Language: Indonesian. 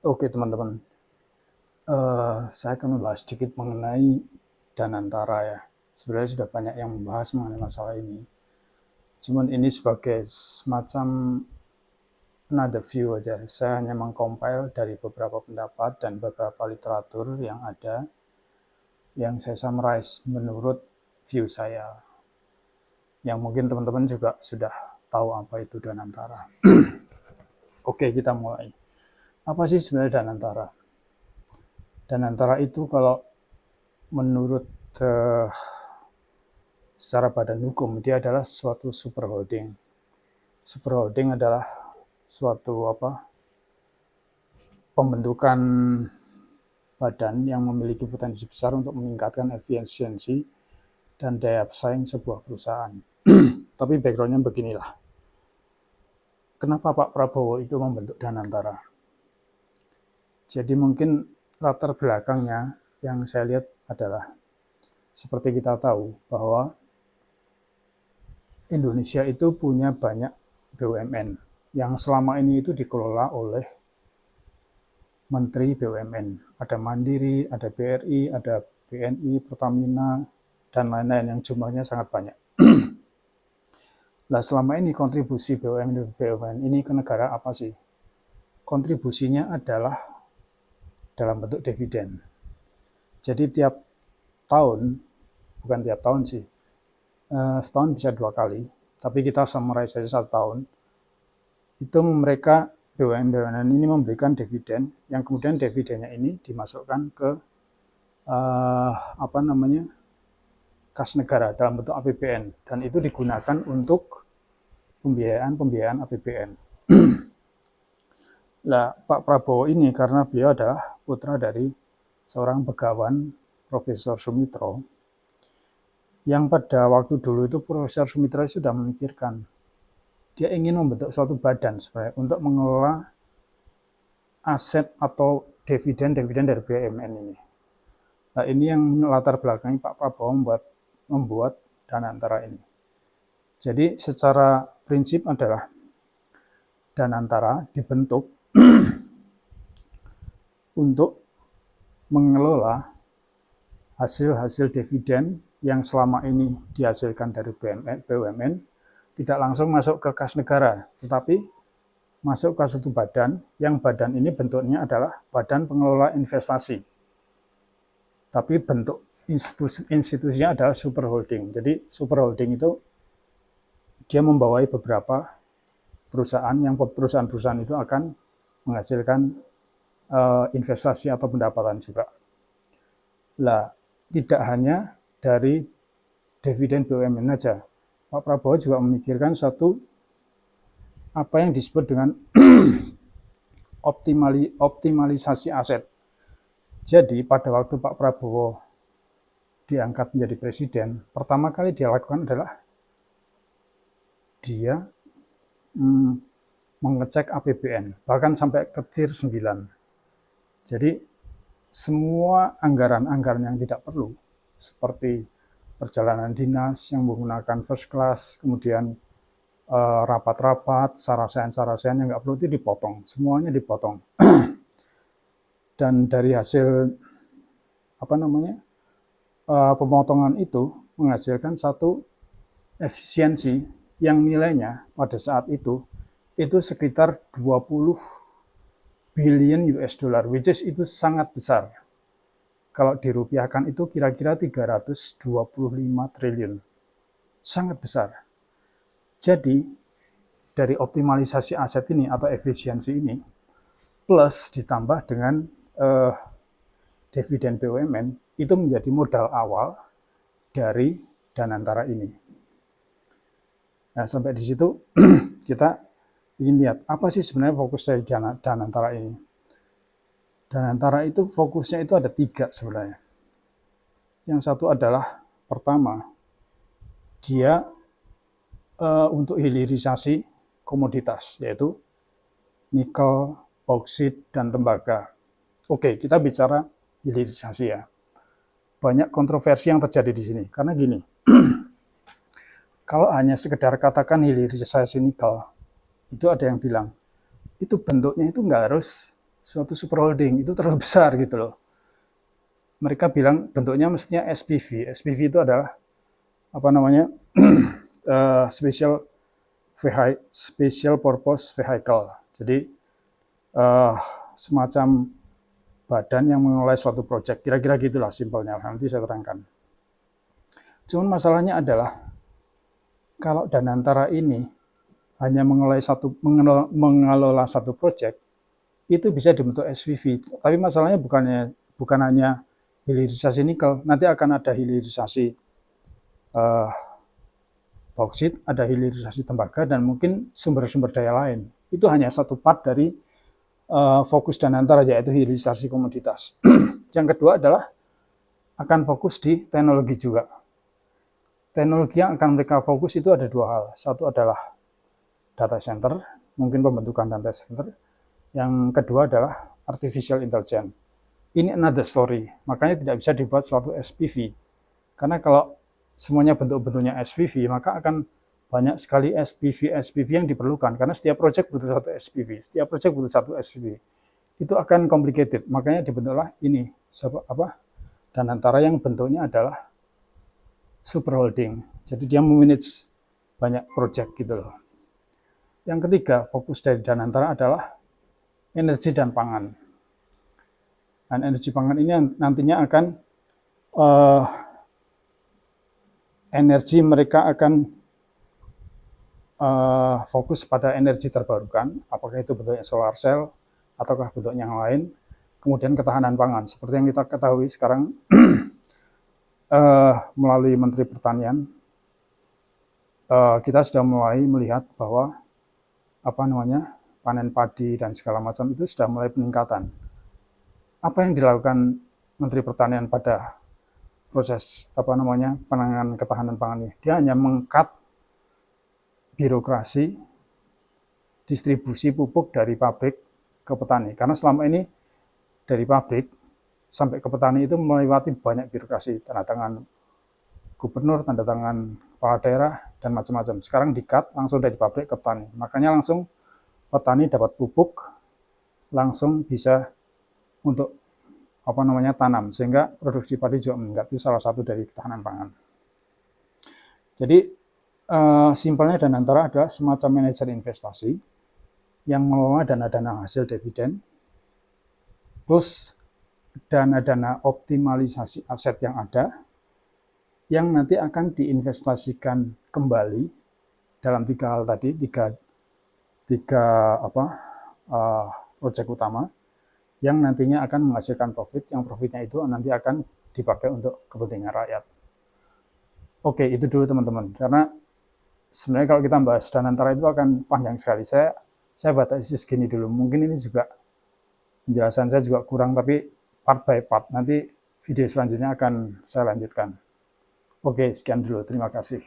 Oke teman-teman, saya akan membahas sedikit mengenai Danantara ya. Sebenarnya sudah banyak yang membahas mengenai masalah ini. Cuman ini sebagai semacam another view aja. Saya hanya mengcompile dari beberapa pendapat dan beberapa literatur yang ada, yang saya summarize menurut view saya. Yang mungkin teman-teman juga sudah tahu apa itu Danantara. Oke, kita mulai. Apa sih sebenarnya Danantara? Danantara itu kalau menurut secara badan hukum dia adalah suatu superholding. Superholding adalah suatu pembentukan badan yang memiliki potensi besar untuk meningkatkan efisiensi dan daya saing sebuah perusahaan. Tapi backgroundnya beginilah. Kenapa Pak Prabowo itu membentuk Danantara? Jadi mungkin latar belakangnya yang saya lihat adalah seperti kita tahu bahwa Indonesia itu punya banyak BUMN yang selama ini itu dikelola oleh Menteri BUMN. Ada Mandiri, ada BRI, ada BNI, Pertamina, dan lain-lain yang jumlahnya sangat banyak. Nah, selama ini kontribusi BUMN ini ke negara apa sih? Kontribusinya adalah dalam bentuk dividen. Jadi tiap tahun, bukan tiap tahun sih, setahun bisa 2 kali, tapi kita summarize saja 1 tahun, itu mereka BUMN ini memberikan dividen, yang kemudian dividennya ini dimasukkan ke kas negara dalam bentuk APBN, dan itu digunakan untuk pembiayaan APBN. Nah, Pak Prabowo ini karena beliau adalah putra dari seorang begawan Profesor Sumitro, yang pada waktu dulu itu Profesor Sumitro sudah memikirkan dia ingin membentuk suatu badan sebenarnya untuk mengelola aset atau dividen dari BUMN ini. Nah, ini yang latar belakangnya Pak Prabowo membuat Danantara ini. Jadi secara prinsip adalah Danantara dibentuk untuk mengelola hasil-hasil dividen yang selama ini dihasilkan dari BUMN tidak langsung masuk ke kas negara, tetapi masuk ke suatu badan, yang badan ini bentuknya adalah Badan Pengelola Investasi. Tapi bentuk institusinya adalah superholding. Jadi superholding itu dia membawai beberapa perusahaan, yang perusahaan-perusahaan itu akan menghasilkan investasi atau pendapatan juga. Lah, tidak hanya dari dividen BUMN saja. Pak Prabowo juga memikirkan satu apa yang disebut dengan optimalisasi aset. Jadi pada waktu Pak Prabowo diangkat menjadi presiden, pertama kali dia lakukan adalah dia mengecek APBN, bahkan sampai ke tier 9. Jadi semua anggaran-anggaran yang tidak perlu, seperti perjalanan dinas yang menggunakan first class, kemudian rapat-rapat, sarasen yang nggak perlu itu dipotong, semuanya dipotong. Dan dari hasil pemotongan itu menghasilkan satu efisiensi yang nilainya pada saat itu sekitar 20 billion US dollar, which is itu sangat besar. Kalau dirupiahkan itu kira-kira 325 triliun. Sangat besar. Jadi, dari optimalisasi aset ini atau efisiensi ini, plus ditambah dengan dividen BUMN, itu menjadi modal awal dari Danantara ini. Nah, sampai di situ kita ingin lihat apa sih sebenarnya fokus dari Danantara ini. Danantara itu fokusnya itu ada 3 sebenarnya. Yang satu adalah pertama, dia untuk hilirisasi komoditas, yaitu nikel, bauksit, dan tembaga. Oke, kita bicara hilirisasi ya. Banyak kontroversi yang terjadi di sini, karena gini, kalau hanya sekedar katakan hilirisasi nikel, itu ada yang bilang, itu bentuknya itu nggak harus suatu super holding, itu terlalu besar gitu loh. Mereka bilang bentuknya mestinya SPV. SPV itu adalah apa namanya special purpose vehicle. Jadi semacam badan yang mengelola suatu proyek. Kira-kira gitulah simpelnya. Nanti saya terangkan. Cuman masalahnya adalah kalau Danantara ini hanya mengelola satu proyek, itu bisa dibentuk SPV. Tapi masalahnya bukan hanya hilirisasi nikel, nanti akan ada hilirisasi bauksit, ada hilirisasi tembaga, dan mungkin sumber-sumber daya lain. Itu hanya satu part dari fokus Danantara, yaitu hilirisasi komoditas. Yang kedua adalah akan fokus di teknologi juga. Teknologi yang akan mereka fokus itu ada dua hal. Satu adalah data center, mungkin pembentukan data center. Yang kedua adalah artificial intelligence. Ini another story, makanya tidak bisa dibuat suatu SPV. Karena kalau semuanya bentuk-bentuknya SPV, maka akan banyak sekali SPV yang diperlukan. Karena setiap proyek butuh satu SPV, setiap proyek butuh satu SPV. Itu akan complicated, makanya dibentuklah ini, Danantara yang bentuknya adalah super holding. Jadi dia memanage banyak proyek gitu loh. Yang ketiga, fokus dari Danantara adalah energi dan pangan. Dan energi pangan ini nantinya akan energi mereka akan fokus pada energi terbarukan, apakah itu bentuknya solar cell ataukah bentuknya yang lain. Kemudian ketahanan pangan, seperti yang kita ketahui sekarang melalui Menteri Pertanian, kita sudah mulai melihat bahwa panen padi dan segala macam itu sudah mulai peningkatan. Apa yang dilakukan Menteri Pertanian pada proses penanganan ketahanan pangan ini? Dia hanya meng-cut birokrasi distribusi pupuk dari pabrik ke petani. Karena selama ini dari pabrik sampai ke petani itu melewati banyak birokrasi, tanda tangan gubernur, tanda tangan kepala daerah, dan macam-macam. Sekarang di-cut langsung dari pabrik ke petani. Makanya langsung petani dapat pupuk, langsung bisa untuk tanam, sehingga produksi padi juga meningkat. Itu salah satu dari ketahanan pangan. Jadi simpelnya Danantara adalah semacam manajer investasi yang mengelola dana-dana hasil dividen plus dana-dana optimalisasi aset yang ada yang nanti akan diinvestasikan kembali dalam tiga hal tadi, tiga proyek utama yang nantinya akan menghasilkan profit, yang profitnya itu nanti akan dipakai untuk kepentingan rakyat. Oke, itu dulu teman-teman, karena sebenarnya kalau kita bahas Danantara itu akan panjang sekali. Saya batasi segini dulu. Mungkin ini juga penjelasan saya juga kurang, tapi part by part. Nanti video selanjutnya akan saya lanjutkan. Oke, sekian dulu. Terima kasih.